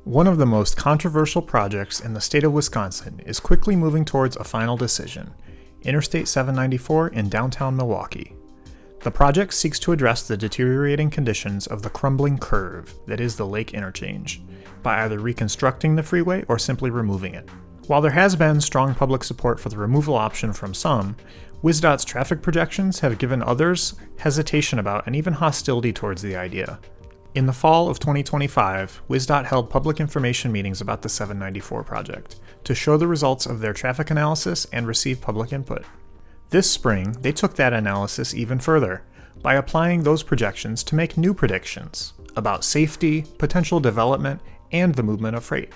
One of the most controversial projects in the state of Wisconsin is quickly moving towards a final decision, Interstate 794 in downtown Milwaukee. The project seeks to address the deteriorating conditions of the crumbling curve that is the lake interchange, by either reconstructing the freeway or simply removing it. While there has been strong public support for the removal option from some, WisDOT's traffic projections have given others hesitation about and even hostility towards the idea. In the fall of 2025, WisDOT held public information meetings about the 794 project to show the results of their traffic analysis and receive public input. This spring, they took that analysis even further by applying those projections to make new predictions about safety, potential development, and the movement of freight.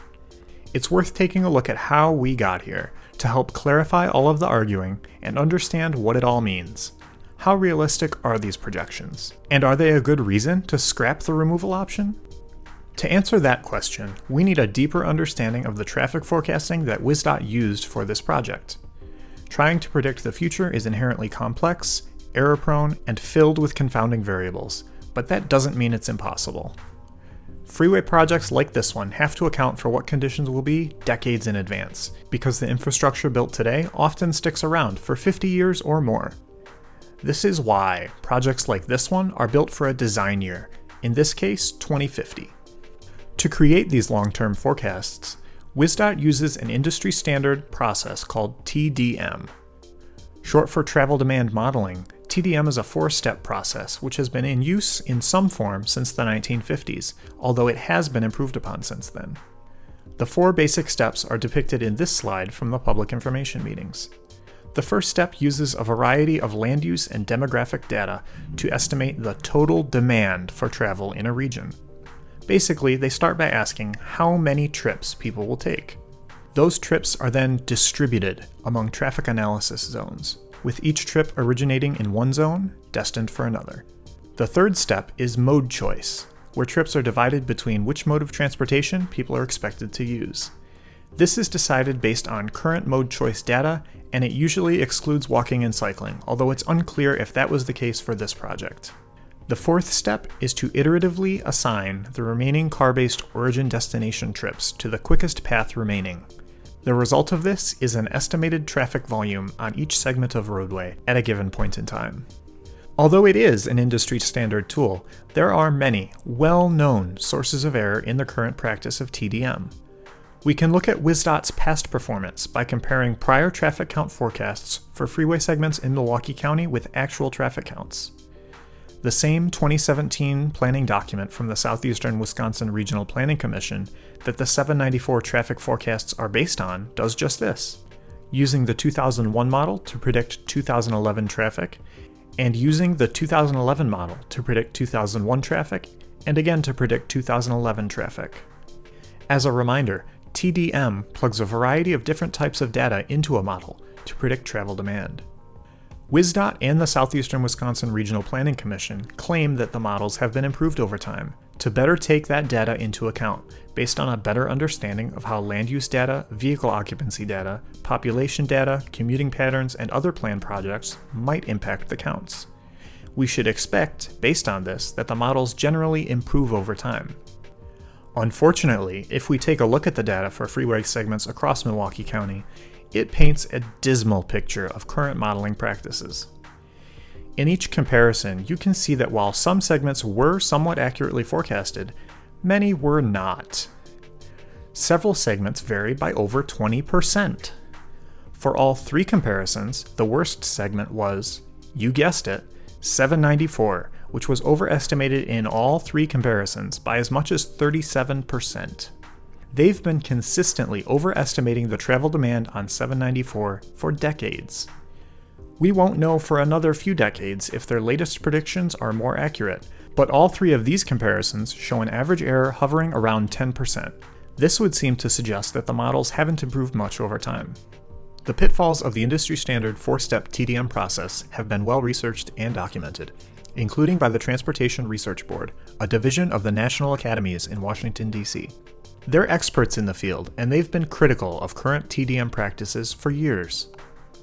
It's worth taking a look at how we got here to help clarify all of the arguing and understand what it all means. How realistic are these projections? And are they a good reason to scrap the removal option? To answer that question, we need a deeper understanding of the traffic forecasting that WisDOT used for this project. Trying to predict the future is inherently complex, error-prone, and filled with confounding variables, but that doesn't mean it's impossible. Freeway projects like this one have to account for what conditions will be decades in advance, because the infrastructure built today often sticks around for 50 years or more. This is why projects like this one are built for a design year, in this case 2050. To create these long-term forecasts, WisDOT uses an industry-standard process called TDM. Short for Travel Demand Modeling, TDM is a four-step process which has been in use in some form since the 1950s, although it has been improved upon since then. The four basic steps are depicted in this slide from the public information meetings. The first step uses a variety of land use and demographic data to estimate the total demand for travel in a region. Basically, they start by asking how many trips people will take. Those trips are then distributed among traffic analysis zones, with each trip originating in one zone, destined for another. The third step is mode choice, where trips are divided between which mode of transportation people are expected to use. This is decided based on current mode choice data, and it usually excludes walking and cycling, although it's unclear if that was the case for this project. The fourth step is to iteratively assign the remaining car-based origin-destination trips to the quickest path remaining. The result of this is an estimated traffic volume on each segment of roadway at a given point in time. Although it is an industry-standard tool, there are many well-known sources of error in the current practice of TDM. We can look at WisDOT's past performance by comparing prior traffic count forecasts for freeway segments in Milwaukee County with actual traffic counts. The same 2017 planning document from the Southeastern Wisconsin Regional Planning Commission that the 794 traffic forecasts are based on does just this, using the 2001 model to predict 2011 traffic, and using the 2011 model to predict 2001 traffic, and again to predict 2011 traffic. As a reminder, TDM plugs a variety of different types of data into a model to predict travel demand. WisDOT and the Southeastern Wisconsin Regional Planning Commission claim that the models have been improved over time to better take that data into account based on a better understanding of how land use data, vehicle occupancy data, population data, commuting patterns, and other planned projects might impact the counts. We should expect, based on this, that the models generally improve over time. Unfortunately, if we take a look at the data for freeway segments across Milwaukee County, it paints a dismal picture of current modeling practices. In each comparison, you can see that while some segments were somewhat accurately forecasted, many were not. Several segments varied by over 20%. For all three comparisons, the worst segment was, you guessed it, 794, which was overestimated in all three comparisons by as much as 37%. They've been consistently overestimating the travel demand on 794 for decades. We won't know for another few decades if their latest predictions are more accurate, but all three of these comparisons show an average error hovering around 10%. This would seem to suggest that the models haven't improved much over time. The pitfalls of the industry-standard four-step TDM process have been well researched and documented, including by the Transportation Research Board, a division of the National Academies in Washington, D.C. They're experts in the field, and they've been critical of current TDM practices for years.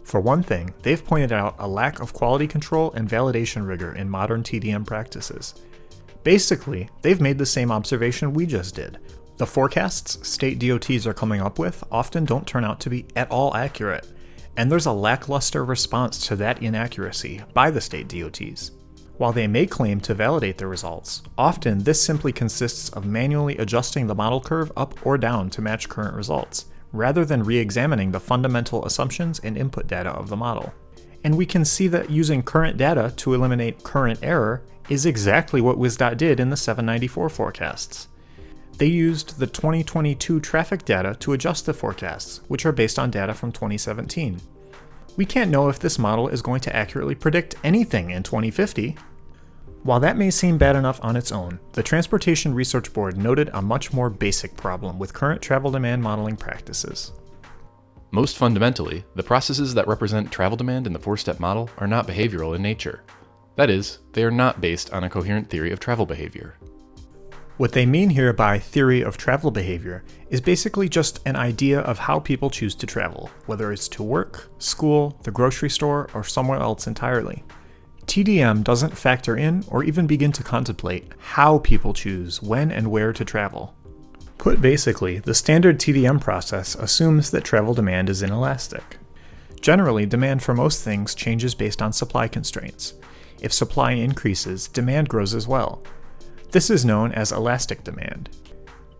For one thing, they've pointed out a lack of quality control and validation rigor in modern TDM practices. Basically, they've made the same observation we just did. The forecasts state DOTs are coming up with often don't turn out to be at all accurate, and there's a lackluster response to that inaccuracy by the state DOTs. While they may claim to validate the results, often this simply consists of manually adjusting the model curve up or down to match current results, rather than re-examining the fundamental assumptions and input data of the model. And we can see that using current data to eliminate current error is exactly what WisDOT did in the 794 forecasts. They used the 2022 traffic data to adjust the forecasts, which are based on data from 2017. We can't know if this model is going to accurately predict anything in 2050. While that may seem bad enough on its own, the Transportation Research Board noted a much more basic problem with current travel demand modeling practices. Most fundamentally, the processes that represent travel demand in the four-step model are not behavioral in nature. That is, they are not based on a coherent theory of travel behavior. What they mean here by theory of travel behavior is basically just an idea of how people choose to travel, whether it's to work, school, the grocery store, or somewhere else entirely. TDM doesn't factor in or even begin to contemplate how people choose when and where to travel. Put basically, the standard TDM process assumes that travel demand is inelastic. Generally, demand for most things changes based on supply constraints. If supply increases, demand grows as well. This is known as elastic demand.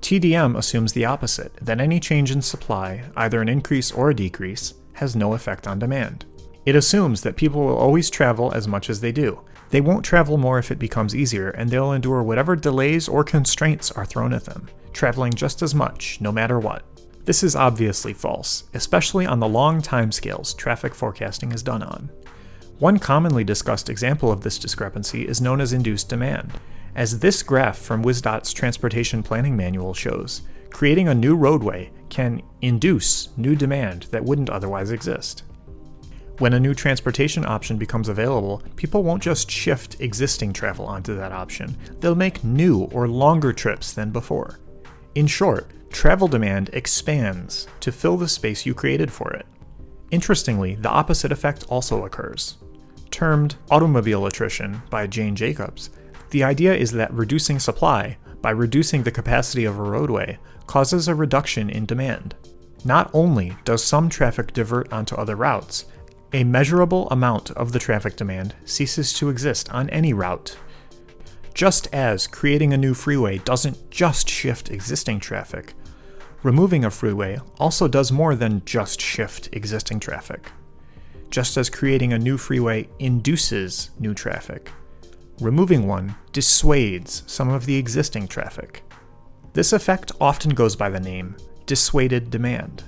TDM assumes the opposite, that any change in supply, either an increase or a decrease, has no effect on demand. It assumes that people will always travel as much as they do. They won't travel more if it becomes easier, and they'll endure whatever delays or constraints are thrown at them, traveling just as much, no matter what. This is obviously false, especially on the long timescales traffic forecasting is done on. One commonly discussed example of this discrepancy is known as induced demand. As this graph from WisDOT's Transportation Planning Manual shows, creating a new roadway can induce new demand that wouldn't otherwise exist. When a new transportation option becomes available, people won't just shift existing travel onto that option, they'll make new or longer trips than before. In short, travel demand expands to fill the space you created for it. Interestingly, the opposite effect also occurs. Termed automobile attrition by Jane Jacobs, the idea is that reducing supply, by reducing the capacity of a roadway, causes a reduction in demand. Not only does some traffic divert onto other routes, a measurable amount of the traffic demand ceases to exist on any route. Just as creating a new freeway doesn't just shift existing traffic, removing a freeway also does more than just shift existing traffic. Just as creating a new freeway induces new traffic, removing one dissuades some of the existing traffic. This effect often goes by the name dissuaded demand.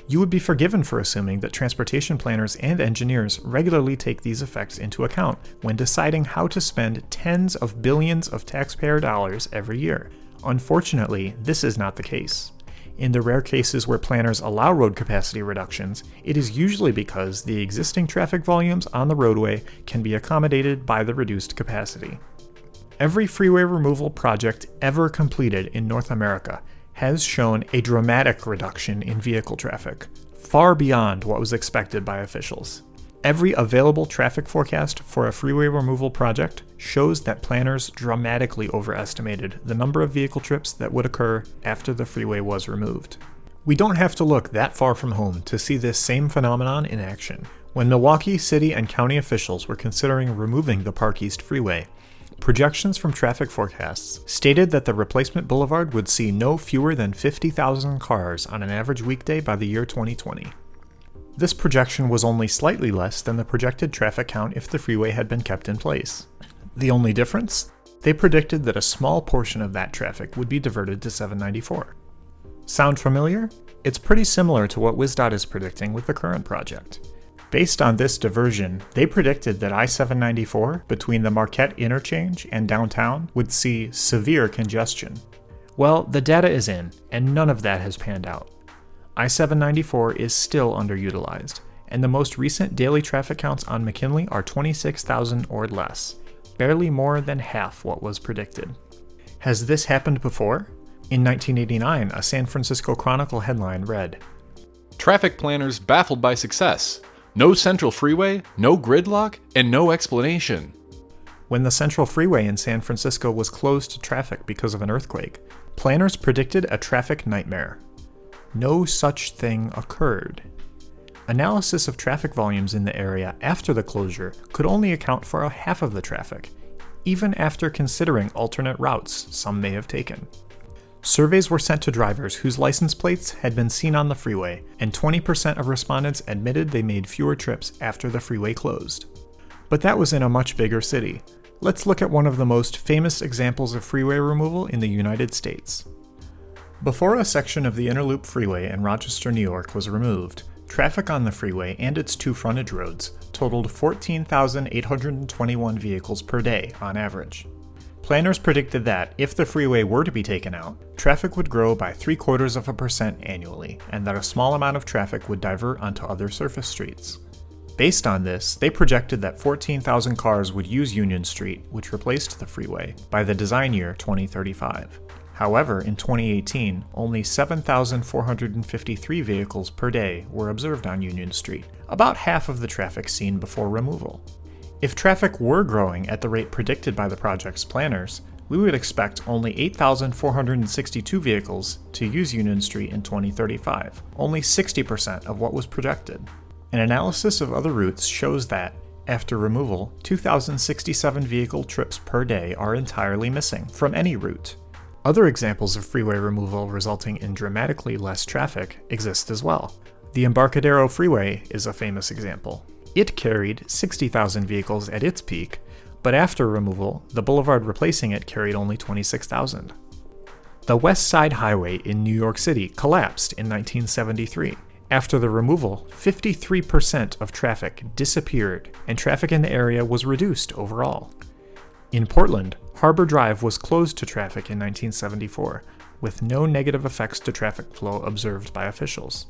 You would be forgiven for assuming that transportation planners and engineers regularly take these effects into account when deciding how to spend tens of billions of taxpayer dollars every year. Unfortunately, this is not the case. In the rare cases where planners allow road capacity reductions, it is usually because the existing traffic volumes on the roadway can be accommodated by the reduced capacity. Every freeway removal project ever completed in North America has shown a dramatic reduction in vehicle traffic, far beyond what was expected by officials. Every available traffic forecast for a freeway removal project shows that planners dramatically overestimated the number of vehicle trips that would occur after the freeway was removed. We don't have to look that far from home to see this same phenomenon in action. When Milwaukee city and county officials were considering removing the Park East Freeway, projections from traffic forecasts stated that the replacement boulevard would see no fewer than 50,000 cars on an average weekday by the year 2020. This projection was only slightly less than the projected traffic count if the freeway had been kept in place. The only difference? They predicted that a small portion of that traffic would be diverted to 794. Sound familiar? It's pretty similar to what WisDOT is predicting with the current project. Based on this diversion, they predicted that I-794 between the Marquette interchange and downtown would see severe congestion. Well, the data is in, and none of that has panned out. I-794 is still underutilized, and the most recent daily traffic counts on McKinley are 26,000 or less, barely more than half what was predicted. Has this happened before? In 1989, a San Francisco Chronicle headline read, "Traffic planners baffled by success. No central freeway, no gridlock, and no explanation." When the Central Freeway in San Francisco was closed to traffic because of an earthquake, planners predicted a traffic nightmare. No such thing occurred. Analysis of traffic volumes in the area after the closure could only account for half of the traffic, even after considering alternate routes some may have taken. Surveys were sent to drivers whose license plates had been seen on the freeway, and 20% of respondents admitted they made fewer trips after the freeway closed. But that was in a much bigger city. Let's look at one of the most famous examples of freeway removal in the United States. Before a section of the Interloop Freeway in Rochester, New York was removed, traffic on the freeway and its two frontage roads totaled 14,821 vehicles per day on average. Planners predicted that, if the freeway were to be taken out, traffic would grow by 0.75% annually, and that a small amount of traffic would divert onto other surface streets. Based on this, they projected that 14,000 cars would use Union Street, which replaced the freeway, by the design year 2035. However, in 2018, only 7,453 vehicles per day were observed on Union Street, about half of the traffic seen before removal. If traffic were growing at the rate predicted by the project's planners, we would expect only 8,462 vehicles to use Union Street in 2035, only 60% of what was projected. An analysis of other routes shows that, after removal, 2,067 vehicle trips per day are entirely missing from any route. Other examples of freeway removal resulting in dramatically less traffic exist as well. The Embarcadero Freeway is a famous example. It carried 60,000 vehicles at its peak, but after removal, the boulevard replacing it carried only 26,000. The West Side Highway in New York City collapsed in 1973. After the removal, 53% of traffic disappeared, and traffic in the area was reduced overall. In Portland, Harbor Drive was closed to traffic in 1974, with no negative effects to traffic flow observed by officials.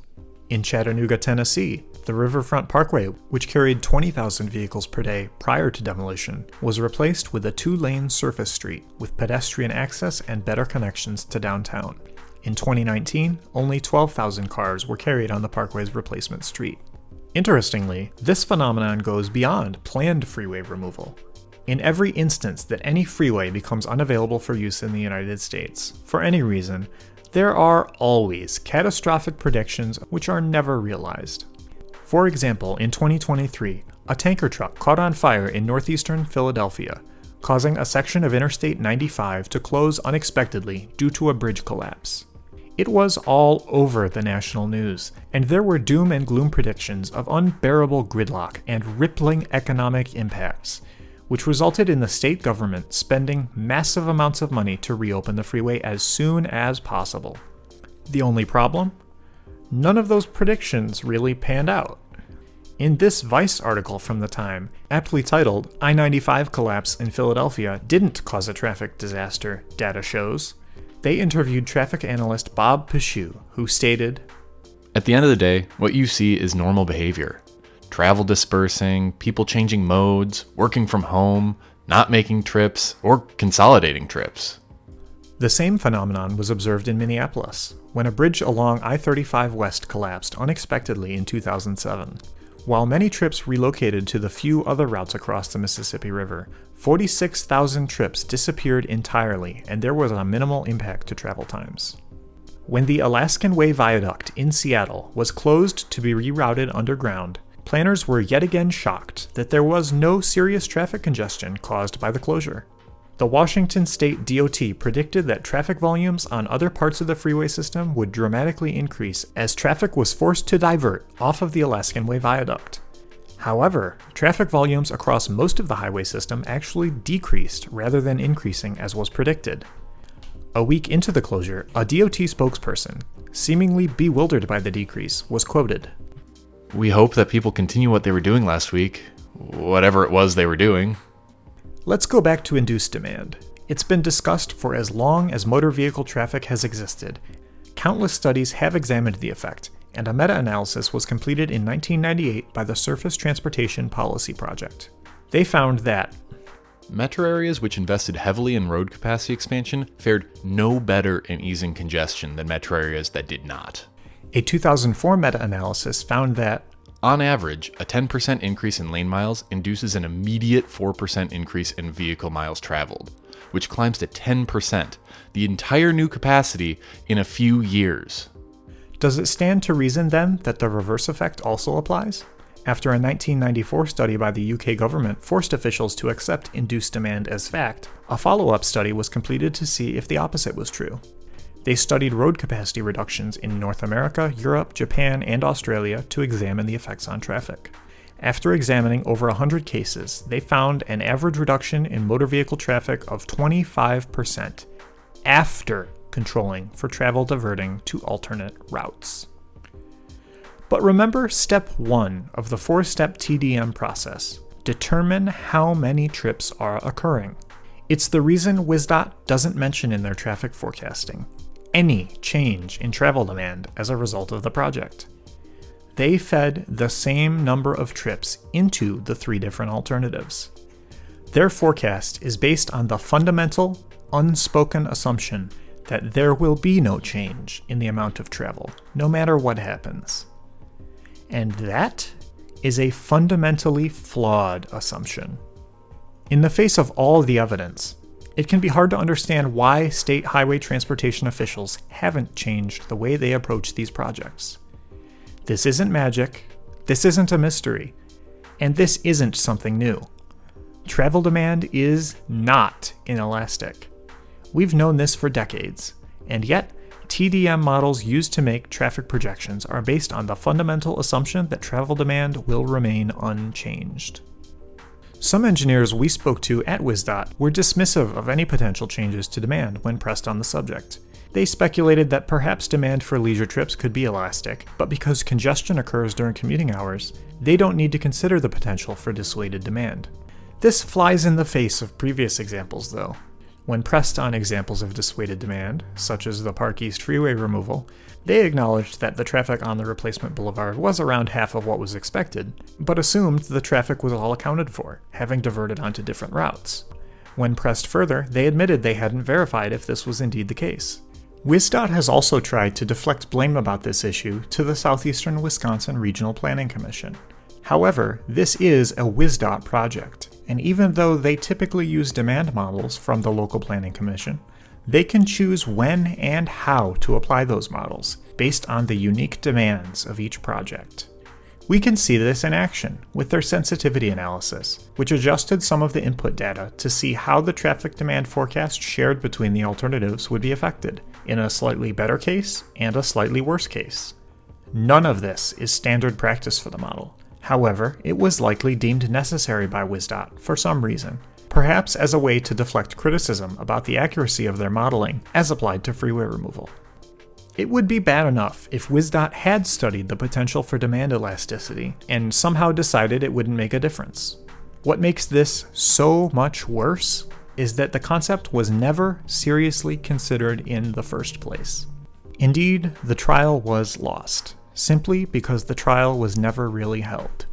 In Chattanooga, Tennessee, the Riverfront Parkway, which carried 20,000 vehicles per day prior to demolition, was replaced with a 2-lane surface street with pedestrian access and better connections to downtown. In 2019, only 12,000 cars were carried on the parkway's replacement street. Interestingly, this phenomenon goes beyond planned freeway removal. In every instance that any freeway becomes unavailable for use in the United States, for any reason, there are always catastrophic predictions which are never realized. For example, in 2023, a tanker truck caught on fire in northeastern Philadelphia, causing a section of Interstate 95 to close unexpectedly due to a bridge collapse. It was all over the national news, and there were doom and gloom predictions of unbearable gridlock and rippling economic impacts, which resulted in the state government spending massive amounts of money to reopen the freeway as soon as possible. The only problem? None of those predictions really panned out. In this Vice article from the time, aptly titled, "I-95 Collapse in Philadelphia Didn't Cause a Traffic Disaster, Data Shows," they interviewed traffic analyst Bob Pichu, who stated, At the end of the day, what you see is normal behavior. Travel dispersing, people changing modes, working from home, not making trips, or consolidating trips. The same phenomenon was observed in Minneapolis, when a bridge along I-35 West collapsed unexpectedly in 2007. While many trips relocated to the few other routes across the Mississippi River, 46,000 trips disappeared entirely, and there was a minimal impact to travel times. When the Alaskan Way Viaduct in Seattle was closed to be rerouted underground, planners were yet again shocked that there was no serious traffic congestion caused by the closure. The Washington State DOT predicted that traffic volumes on other parts of the freeway system would dramatically increase as traffic was forced to divert off of the Alaskan Way Viaduct. However, traffic volumes across most of the highway system actually decreased rather than increasing as was predicted. A week into the closure, a DOT spokesperson, seemingly bewildered by the decrease, was quoted, We hope that people continue what they were doing last week, whatever it was they were doing. Let's go back to induced demand. It's been discussed for as long as motor vehicle traffic has existed. Countless studies have examined the effect, and a meta-analysis was completed in 1998 by the Surface Transportation Policy Project. They found that Metro areas which invested heavily in road capacity expansion fared no better in easing congestion than metro areas that did not. A 2004 meta-analysis found that On average, a 10% increase in lane miles induces an immediate 4% increase in vehicle miles traveled, which climbs to 10%, the entire new capacity in a few years. Does it stand to reason then that the reverse effect also applies? After a 1994 study by the UK government forced officials to accept induced demand as fact, a follow-up study was completed to see if the opposite was true. They studied road capacity reductions in North America, Europe, Japan, and Australia to examine the effects on traffic. After examining over 100 cases, they found an average reduction in motor vehicle traffic of 25% after controlling for travel diverting to alternate routes. But remember step 1 of the 4-step TDM process. Determine how many trips are occurring. It's the reason WisDOT doesn't mention in their traffic forecasting any change in travel demand as a result of the project. They fed the same number of trips into the 3 different alternatives. Their forecast is based on the fundamental, unspoken assumption that there will be no change in the amount of travel, no matter what happens. And that is a fundamentally flawed assumption. In the face of all the evidence, it can be hard to understand why state highway transportation officials haven't changed the way they approach these projects. This isn't magic, this isn't a mystery, and this isn't something new. Travel demand is not inelastic. We've known this for decades, and yet TDM models used to make traffic projections are based on the fundamental assumption that travel demand will remain unchanged. Some engineers we spoke to at WisDOT were dismissive of any potential changes to demand when pressed on the subject. They speculated that perhaps demand for leisure trips could be elastic, but because congestion occurs during commuting hours, they don't need to consider the potential for dissuaded demand. This flies in the face of previous examples, though. When pressed on examples of dissuaded demand, such as the Park East freeway removal, they acknowledged that the traffic on the replacement boulevard was around half of what was expected, but assumed the traffic was all accounted for, having diverted onto different routes. When pressed further, they admitted they hadn't verified if this was indeed the case. WisDOT has also tried to deflect blame about this issue to the Southeastern Wisconsin Regional Planning Commission. However, this is a WisDOT project, and even though they typically use demand models from the local planning commission, they can choose when and how to apply those models based on the unique demands of each project. We can see this in action with their sensitivity analysis, which adjusted some of the input data to see how the traffic demand forecast shared between the alternatives would be affected, in a slightly better case and a slightly worse case. None of this is standard practice for the model. However, it was likely deemed necessary by WisDOT for some reason, perhaps as a way to deflect criticism about the accuracy of their modeling as applied to freeway removal. It would be bad enough if WisDOT had studied the potential for demand elasticity and somehow decided it wouldn't make a difference. What makes this so much worse is that the concept was never seriously considered in the first place. Indeed, the trial was lost, simply because the trial was never really held.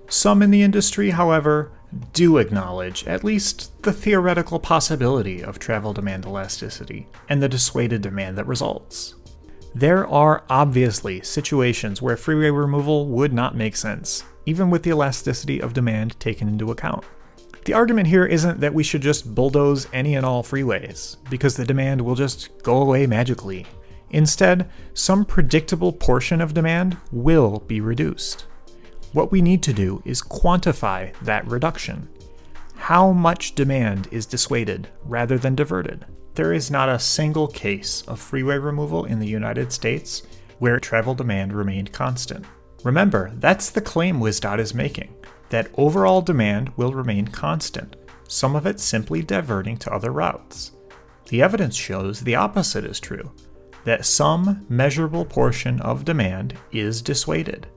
Some in the industry, however, do acknowledge at least the theoretical possibility of travel demand elasticity and the dissuaded demand that results. There are obviously situations where freeway removal would not make sense, even with the elasticity of demand taken into account. The argument here isn't that we should just bulldoze any and all freeways, because the demand will just go away magically. Instead, some predictable portion of demand will be reduced. What we need to do is quantify that reduction. How much demand is dissuaded rather than diverted? There is not a single case of freeway removal in the United States where travel demand remained constant. Remember, that's the claim WisDOT is making, that overall demand will remain constant, some of it simply diverting to other routes. The evidence shows the opposite is true, that some measurable portion of demand is dissuaded.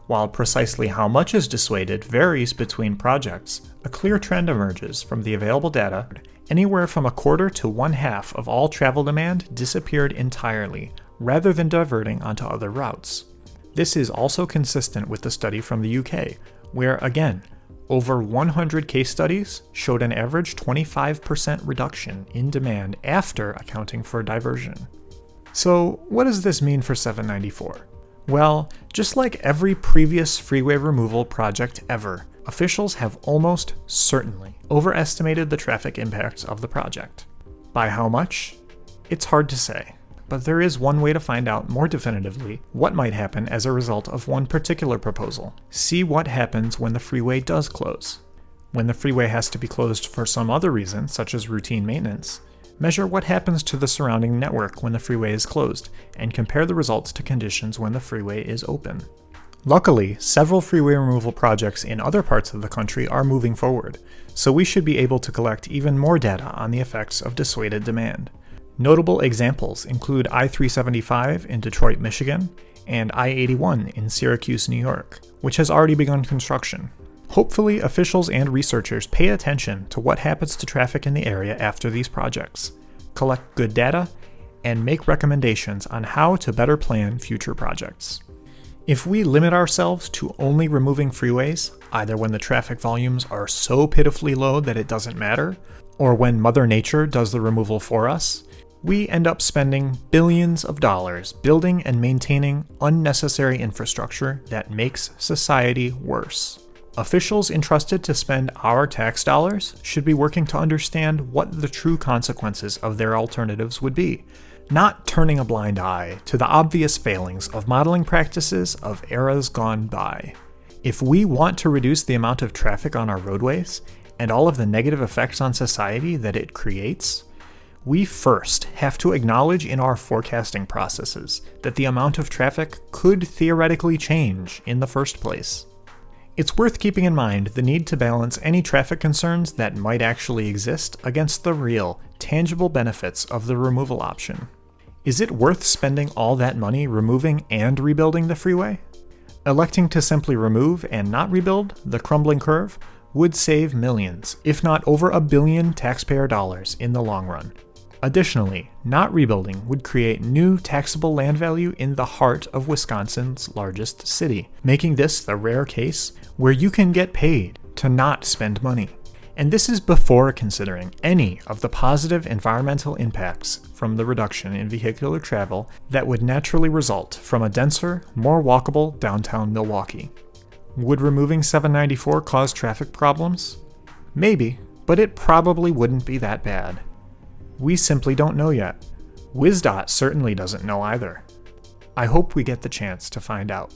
While precisely how much is dissuaded varies between projects, a clear trend emerges from the available data. Anywhere from a quarter to 1/2 of all travel demand disappeared entirely, rather than diverting onto other routes. This is also consistent with the study from the UK, where again, over 100 case studies showed an average 25% reduction in demand after accounting for diversion. So what does this mean for 794? Well, just like every previous freeway removal project ever, officials have almost certainly overestimated the traffic impacts of the project. By how much? It's hard to say, but there is one way to find out more definitively what might happen as a result of one particular proposal. See what happens when the freeway does close. When the freeway has to be closed for some other reason, such as routine maintenance, measure what happens to the surrounding network when the freeway is closed, and compare the results to conditions when the freeway is open. Luckily, several freeway removal projects in other parts of the country are moving forward, so we should be able to collect even more data on the effects of dissuaded demand. Notable examples include I-375 in Detroit, Michigan, and I-81 in Syracuse, New York, which has already begun construction. Hopefully, officials and researchers pay attention to what happens to traffic in the area after these projects, collect good data, and make recommendations on how to better plan future projects. If we limit ourselves to only removing freeways, either when the traffic volumes are so pitifully low that it doesn't matter, or when Mother Nature does the removal for us, we end up spending billions of dollars building and maintaining unnecessary infrastructure that makes society worse. Officials entrusted to spend our tax dollars should be working to understand what the true consequences of their alternatives would be, not turning a blind eye to the obvious failings of modeling practices of eras gone by. If we want to reduce the amount of traffic on our roadways and all of the negative effects on society that it creates, we first have to acknowledge in our forecasting processes that the amount of traffic could theoretically change in the first place. It's worth keeping in mind the need to balance any traffic concerns that might actually exist against the real, tangible benefits of the removal option. Is it worth spending all that money removing and rebuilding the freeway? Electing to simply remove and not rebuild the crumbling curve would save millions, if not over $1 billion taxpayer dollars in the long run. Additionally, not rebuilding would create new taxable land value in the heart of Wisconsin's largest city, making this the rare case where you can get paid to not spend money. And this is before considering any of the positive environmental impacts from the reduction in vehicular travel that would naturally result from a denser, more walkable downtown Milwaukee. Would removing 794 cause traffic problems? Maybe, but it probably wouldn't be that bad. We simply don't know yet. WisDOT certainly doesn't know either. I hope we get the chance to find out.